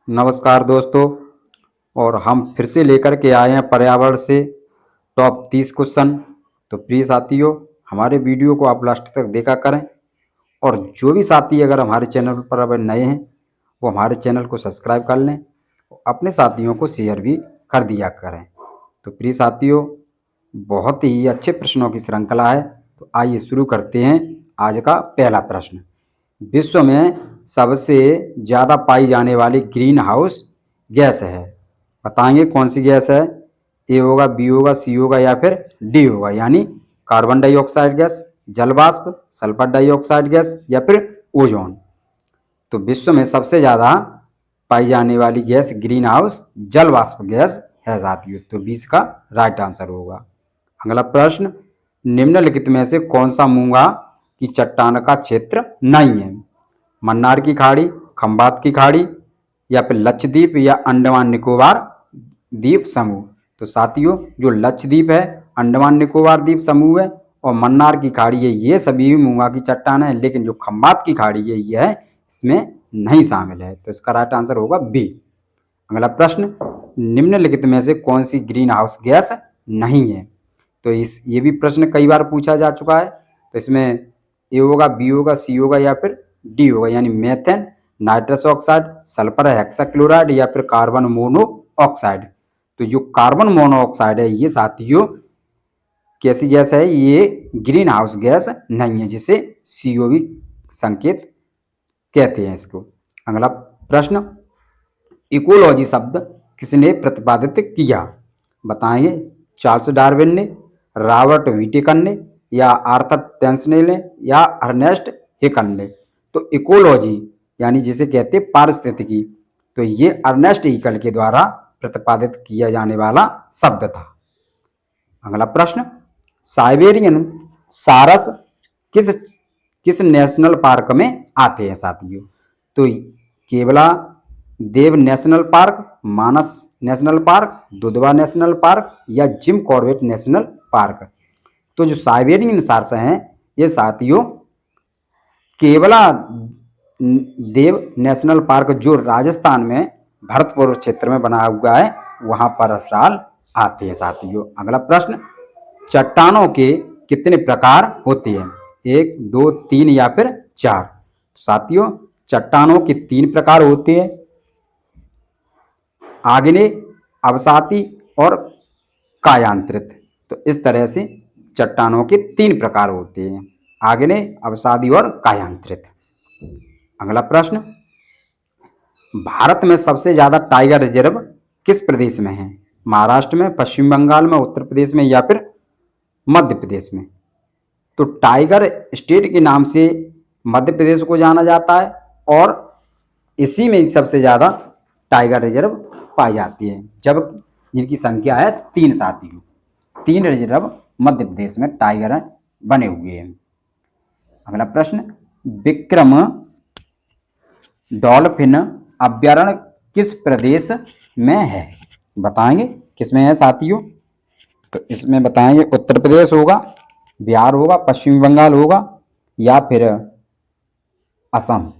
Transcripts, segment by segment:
नमस्कार दोस्तों। और हम फिर से लेकर के आए हैं पर्यावरण से टॉप 30 क्वेश्चन। तो प्लीज़ साथियों, हमारे वीडियो को आप लास्ट तक देखा करें। और जो भी साथी अगर हमारे चैनल पर अगर नए हैं वो हमारे चैनल को सब्सक्राइब कर लें, अपने साथियों को शेयर भी कर दिया करें। तो प्लीज़ साथियों, बहुत ही अच्छे प्रश्नों की श्रृंखला है। तो आइए शुरू करते हैं। आज का पहला प्रश्न, विश्व में सबसे ज़्यादा पाई जाने वाली ग्रीन हाउस गैस है। बताएंगे कौन सी गैस है। ए होगा, बी होगा, सी होगा या फिर डी होगा। यानी कार्बन डाइऑक्साइड गैस, जल वाष्प, सल्फर डाइऑक्साइड गैस या फिर ओजोन। तो विश्व में सबसे ज़्यादा पाई जाने वाली गैस ग्रीन हाउस जल वाष्प गैस है साथियों। तो 20 का राइट आंसर होगा। अगला प्रश्न, निम्नलिखित में से कौन सा मूंगा की चट्टान का क्षेत्र नहीं है। मन्नार की खाड़ी, खंबात की खाड़ी या फिर लक्षद्वीप या अंडमान निकोबार द्वीप समूह। तो साथियों, जो लक्षद्वीप है, अंडमान निकोबार द्वीप समूह है और मन्नार की खाड़ी है, ये सभी मूंगा की चट्टान है। लेकिन जो खंबात की खाड़ी है ये है, इसमें नहीं शामिल है। तो इसका राइट आंसर होगा बी। अगला प्रश्न, निम्नलिखित में से कौन सी ग्रीन हाउस गैस नहीं है। तो ये भी प्रश्न कई बार पूछा जा चुका है। तो इसमें ए होगा, बी होगा, सी होगा या फिर डी होगा। यानी methane, nitrous oxide, sulphur hexachloride या फिर कार्बन मोनोऑक्साइड। तो जो कार्बन मोनोऑक्साइड है ये साथियों कैसी गैस है, ये ग्रीन हाउस गैस नहीं है, जिसे CO भी संकेत कहते हैं इसको। अगला प्रश्न, इकोलॉजी शब्द किसने प्रतिपादित किया। बताएंगे चार्ल्स डार्विन ने, रॉबर्ट व्हिटेकर ने या आर्थर टेंसनेल ने या अर्नेस्ट हेकल ने। तो इकोलॉजी यानी जिसे कहते हैं पारिस्थितिकी, तो ये अर्नेस्ट हेकल के द्वारा प्रतिपादित किया जाने वाला शब्द था। अगला प्रश्न, साइबेरियन सारस किस किस नेशनल पार्क में आते हैं साथियों। तो Keoladeo national park, Manas national park, Dudhwa national park या जिम कॉर्बेट नेशनल पार्क। तो जो साइबेरियन सारस हैं ये साथियों केवला देव नेशनल पार्क जो राजस्थान में भरतपुर क्षेत्र में बना हुआ है वहां पर असराल आते हैं साथियों। अगला प्रश्न, चट्टानों के कितने प्रकार होते हैं। 1, 2, 3 या फिर 4। साथियों, चट्टानों के 3 प्रकार होते हैं, आग्नेय, अवसादी और कायांतरित। तो इस तरह से चट्टानों के 3 प्रकार होते हैं, आग्नेय, अवसादी और कायांतरित। अगला प्रश्न, भारत में सबसे ज्यादा टाइगर रिजर्व किस प्रदेश में है। महाराष्ट्र में, पश्चिम बंगाल में, उत्तर प्रदेश में या फिर मध्य प्रदेश में। तो टाइगर स्टेट के नाम से मध्य प्रदेश को जाना जाता है और इसी में सबसे ज्यादा टाइगर रिजर्व पाई जाती है, जब जिनकी संख्या है 3 साथियों। 3 रिजर्व मध्य प्रदेश में टाइगर बने हुए हैं। अगला प्रश्न, विक्रम डॉल्फिन अभ्यारण्य किस प्रदेश में है। बताएंगे किस में है साथियों। तो इसमें बताएंगे उत्तर प्रदेश होगा, बिहार होगा, पश्चिम बंगाल होगा या फिर असम।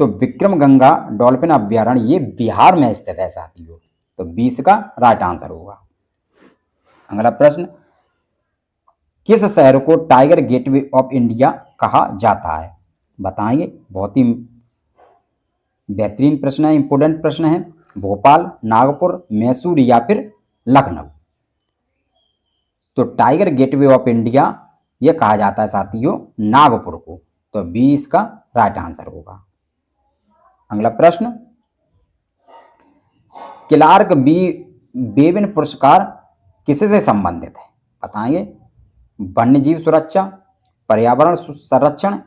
तो विक्रम गंगा डॉल्फिन अभ्यारण्य ये बिहार में स्थित है साथियों। तो 20 का राइट आंसर होगा। अगला प्रश्न, किस शहर को टाइगर गेटवे ऑफ इंडिया कहा जाता है। बताएंगे, बहुत ही बेहतरीन प्रश्न है, इंपोर्टेंट प्रश्न है। भोपाल, नागपुर, मैसूर या फिर लखनऊ। तो टाइगर गेटवे ऑफ इंडिया यह कहा जाता है साथियों नागपुर को। तो 20 का राइट आंसर होगा। अगला प्रश्न, क्लार्क बी बेबिन पुरस्कार किससे संबंधित है। बताएंगे, वन्य जीव सुरक्षा, पर्यावरण संरक्षण,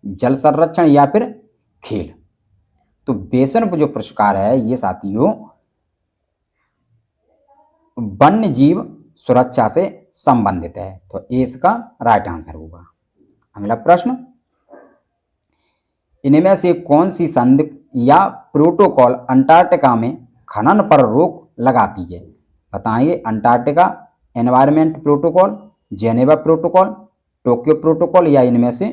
जल संरक्षण या फिर खेल। तो बेसन जो पुरस्कार है ये साथियों वन्य जीव सुरक्षा से संबंधित है। तो ए इसका राइट आंसर होगा। अगला प्रश्न, इनमें से कौन सी संधि या प्रोटोकॉल अंटार्कटिका में खनन पर रोक लगाती है। बताएंगे, Antarctica environment protocol, Geneva protocol, Tokyo protocol या इनमें से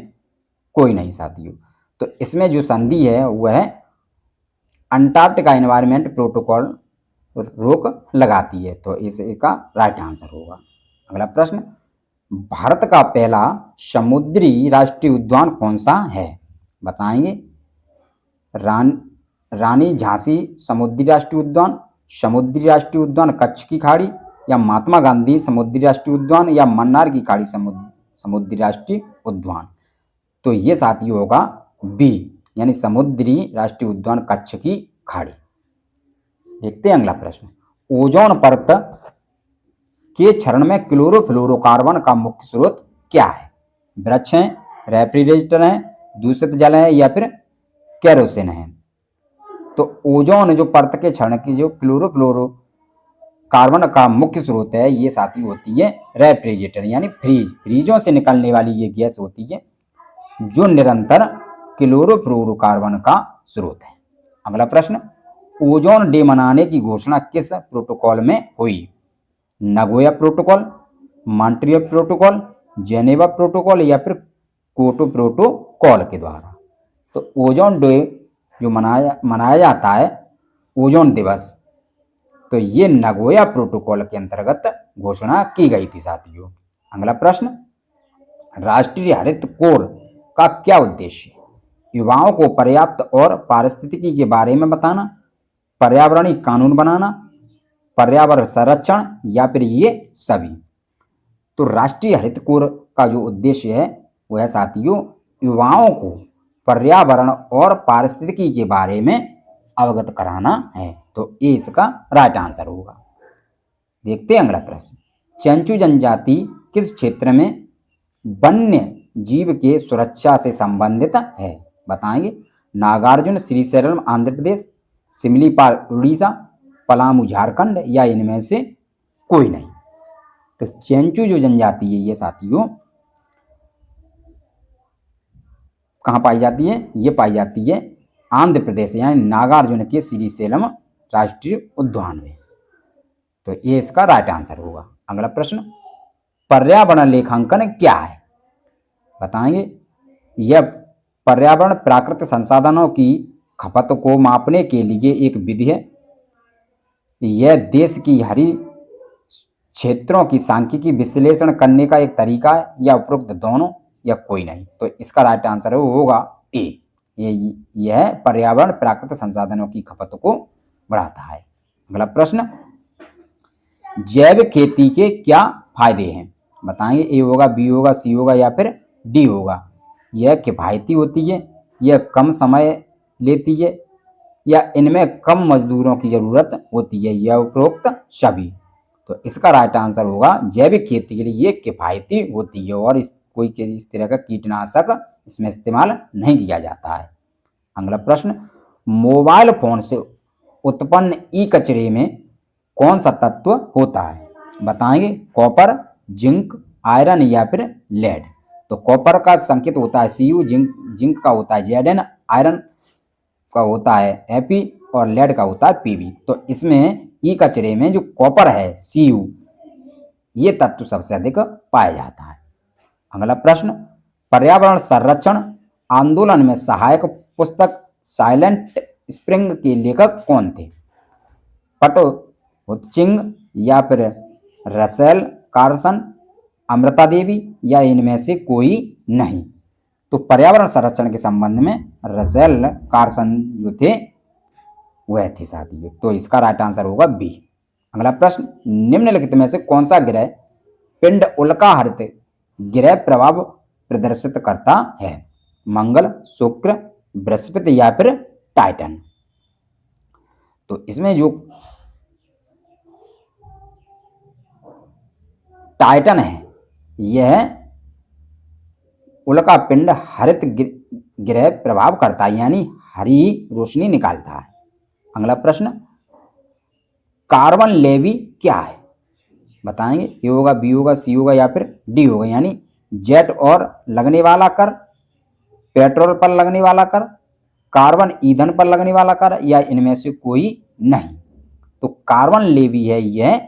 कोई नहीं साथियों। तो इसमें जो संधि है वह है अंटार्कटिका एनवायरनमेंट प्रोटोकॉल रोक लगाती है। तो इसका राइट आंसर होगा। अगला प्रश्न, भारत का पहला समुद्री राष्ट्रीय उद्यान कौन सा है? बताएंगे। रानी झांसी समुद्री राष्ट्रीय उद्यान, समुद्री राष्ट्रीय उद्यान कच्छ की खाड़ी, या महात्मा गांधी समुद्री राष्ट्रीय उद्यान, या मन्नार की खाड़ी समुद्री राष्ट्रीय उद्यान। तो ये साथी होगा बी, यानी समुद्री राष्ट्रीय उद्यान कच्छ की खाड़ी। देखते हैं अगला प्रश्न, ओजोन परत के क्षरण में क्लोरोफ्लोरोकार्बन का मुख्य स्रोत क्या है? वृक्ष हैं, रेफ्रिजरेटर हैं, दूषित जल है, या फिर केरोसिन है। तो ओजोन जो परत के क्षरण की जो क्लोरोफ्लोरोकार्बन का मुख्य स्रोत है, ये साथी होती है रेफ्रिजरेटर, यानी फ्रीजों से निकलने वाली ये गैस होती है जो निरंतर क्लोरोफ्लोरोकार्बन का स्रोत है। अगला प्रश्न, ओजोन डे मनाने की घोषणा किस प्रोटोकॉल में हुई? Nagoya protocol, Montreal protocol, Geneva protocol, या फिर क्योटो प्रोटोकॉल के द्वारा। तो ओजोन डे जो मनाया जाता है, ओजोन दिवस, तो ये नगोया प्रोटोकॉल के अंतर्गत घोषणा की गई थी साथियों। अगला प्रश्न, राष्ट्रीय हरित कोर का क्या उद्देश्य? युवाओं को पर्याप्त और पारिस्थितिकी के बारे में बताना, पर्यावरणीय कानून बनाना, पर्यावरण संरक्षण, या फिर ये सभी। तो राष्ट्रीय हरित कोर का जो उद्देश्य है वह साथियों युवाओं को पर्यावरण और पारिस्थितिकी के बारे में अवगत कराना है। तो ये इसका राइट आंसर होगा। देखते हैं अगला प्रश्न, चेंचू जनजाति किस क्षेत्र में वन्य जीव के सुरक्षा से संबंधित है? बताएंगे। नागार्जुन श्रीशैलम आंध्र प्रदेश, सिमलीपाल उड़ीसा, पलामू झारखंड, या इनमें से कोई नहीं। तो चेंचू जो जनजाति है ये साथियों कहाँ पाई जाती है? ये पाई जाती है आंध्र प्रदेश, यानी नागार्जुन के श्रीशैलम राष्ट्रीय उद्यान में। तो ये इसका राइट आंसर होगा। अगला प्रश्न, पर्यावरण लेखांकन क्या है? बताएंगे। यह पर्यावरण प्राकृतिक संसाधनों की खपत को मापने के लिए एक विधि है। यह देश की हरी क्षेत्रों की सांख्यिकी विश्लेषण करने का एक तरीका है, या उपरोक्त दोनों, या कोई नहीं। तो इसका राइट आंसर होगा ए, यह पर्यावरण प्राकृतिक संसाधनों की खपत को बढ़ाता है। अगला प्रश्न, जैव खेती के क्या फायदे हैं? बताएंगे। ए होगा, बी होगा, सी होगा, या फिर डी होगा। यह किफायती होती है, यह कम समय लेती है, या इनमें कम मजदूरों की जरूरत होती है, या उपरोक्त सभी। तो इसका राइट आंसर होगा जैविक खेती के लिए ये किफायती होती है और कोई इस तरह का कीटनाशक इसमें इस्तेमाल नहीं किया जाता है। अगला प्रश्न, मोबाइल फोन से उत्पन्न ई कचरे में कौन सा तत्व होता है? बताएंगे। कॉपर, जिंक, आयरन, या फिर लेड। तो कॉपर का संकेत होता है Cu, जिंक का होता है Zn, आयरन का होता है Fe, और लेड का होता है Pb। तो इसमें ई कचरे में जो कॉपर है Cu, ये तत्व सबसे अधिक पाया जाता है। अगला प्रश्न, पर्यावरण संरक्षण आंदोलन में सहायक पुस्तक साइलेंट स्प्रिंग के लेखक कौन थे? पटो हुत्चिंग, या फिर रसेल कार्सन, अमृता देवी, या इनमें से कोई नहीं। तो पर्यावरण संरक्षण के संबंध में रसेल कार्सन जो थे वह थे साथियों। तो इसका राइट आंसर होगा बी। अगला प्रश्न, निम्नलिखित में से कौन सा ग्रह पिंड उल्का हरित ग्रह प्रभाव प्रदर्शित करता है? मंगल, शुक्र, बृहस्पति, या फिर टाइटन। तो इसमें जो टाइटन है यह उल्का पिंड हरित ग्रह प्रभाव करता है, यानी हरी रोशनी निकालता है। अगला प्रश्न, कार्बन लेवी क्या है? बताएंगे। ए होगा, बी होगा, सी होगा, या फिर डी होगा। यानी जेट और लगने वाला कर, पेट्रोल पर लगने वाला कर, कार्बन ईंधन पर लगने वाला कर, या इनमें से कोई नहीं। तो कार्बन लेवी है यह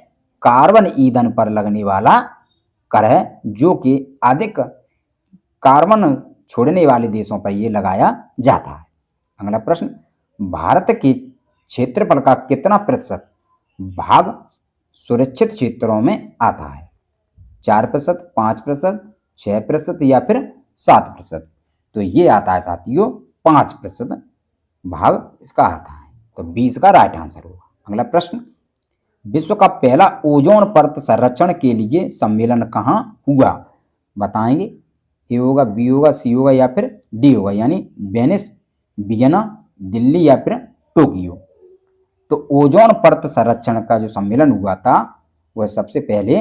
कार्बन ईंधन पर लगने वाला कर है, जो कि अधिक कार्बन छोड़ने वाले देशों पर यह लगाया जाता है। अगला प्रश्न, भारत के क्षेत्रफल का कितना प्रतिशत भाग सुरक्षित क्षेत्रों में आता है? 4%, 5%, 6% या फिर 7%? तो ये आता है साथियों 5% भाग इसका आता है। तो 20 का राइट आंसर होगा। अगला प्रश्न, विश्व का पहला ओजोन परत संरक्षण के लिए सम्मेलन कहाँ हुआ? बताएंगे। ए होगा, बी होगा, सी होगा या फिर डी होगा, यानी वेनिस, वियना, दिल्ली या फिर टोक्यो? तो ओजोन परत संरक्षण का जो सम्मेलन हुआ था वह सबसे पहले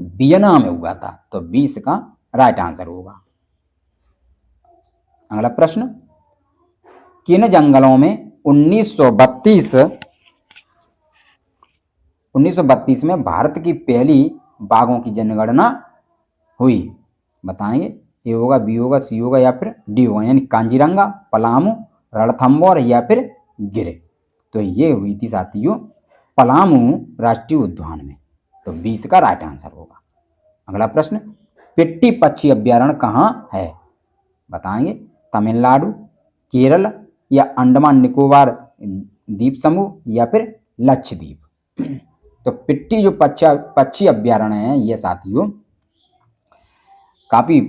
वियना में हुआ था। तो 20 का राइट आंसर होगा। अगला प्रश्न, किन जंगलों में 1932 में भारत की पहली बाघों की जनगणना हुई? बताएंगे। ए होगा, बी होगा, सी होगा या फिर डी होगा, यानी कांजीरंगा, पलामू, रणथंभौर या फिर गिर? तो ये हुई थी साथियों पलामू राष्ट्रीय उद्यान में। तो 20 का राइट आंसर होगा। अगला प्रश्न, पिट्टी पक्षी अभ्यारण्य कहाँ है? बताएंगे। तमिलनाडु, केरल या अंडमान निकोबार द्वीप समूह या फिर लक्षद्वीप? तो पिट्टी जो पक्षी अभ्यारण्य है ये साथियों काफी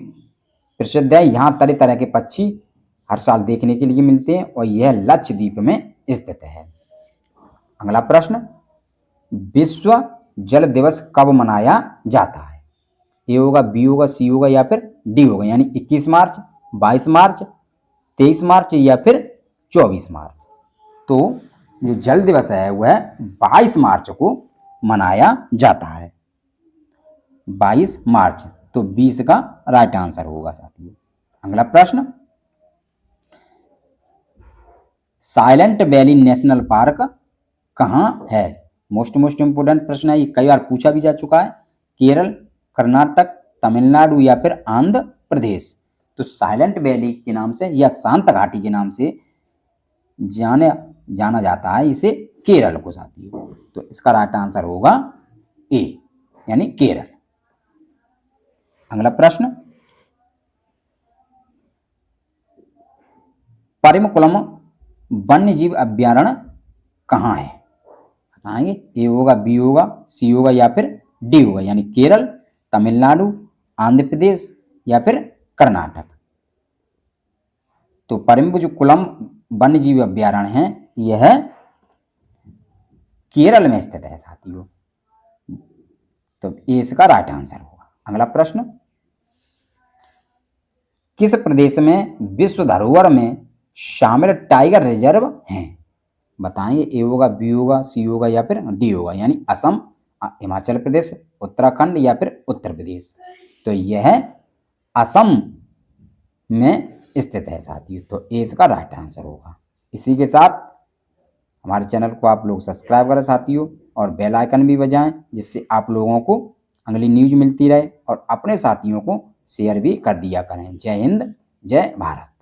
प्रसिद्ध है। यहाँ तरह तरह के पक्षी हर साल देखने के लिए मिलते हैं और यह लक्षद्वीप में स्थित है। अगला प्रश्न, विश्व जल दिवस कब मनाया जाता है? ए होगा, बी होगा, सी होगा या फिर डी होगा, यानी 21 मार्च, 22 मार्च, 23 मार्च या फिर 24 मार्च? तो जो जल दिवस है वह 22 मार्च को मनाया जाता है। 22 मार्च। तो 20 का राइट आंसर होगा साथियों। अगला प्रश्न, साइलेंट वैली नेशनल पार्क कहाँ है? मोस्ट इंपोर्टेंट प्रश्न है, ये कई बार पूछा भी जा चुका है। केरल, कर्नाटक, तमिलनाडु या फिर आंध्र प्रदेश? तो साइलेंट वैली के नाम से या शांत घाटी के नाम से जाना जाता है इसे केरल को साथियों। तो इसका राइट आंसर होगा ए, यानी केरल। अगला प्रश्न, परिमकुलम वन्यजीव अभ्यारण्य कहाँ है? बताएंगे। ए होगा, बी होगा, सी होगा या फिर डी होगा, यानी केरल, तमिलनाडु, आंध्र प्रदेश या फिर कर्नाटक? तो परिमकुलम वन्यजीव अभ्यारण्य है यह केरल में स्थित है साथियों। तो ए इसका राइट आंसर होगा। अगला प्रश्न, किस प्रदेश में विश्व धरोहर में शामिल टाइगर रिजर्व हैं? बताएंगे। ए होगा, बी होगा, सी होगा या फिर डी होगा, यानी असम, हिमाचल प्रदेश, उत्तराखंड या फिर उत्तर प्रदेश? तो यह असम में स्थित है साथियों। तो ए इसका राइट आंसर होगा। इसी के साथ हमारे चैनल को आप लोग सब्सक्राइब करें साथियों और बेल आइकन भी बजाएं, जिससे आप लोगों को अगली न्यूज मिलती रहे और अपने साथियों को शेयर भी कर दिया करें। जय हिंद, जय भारत।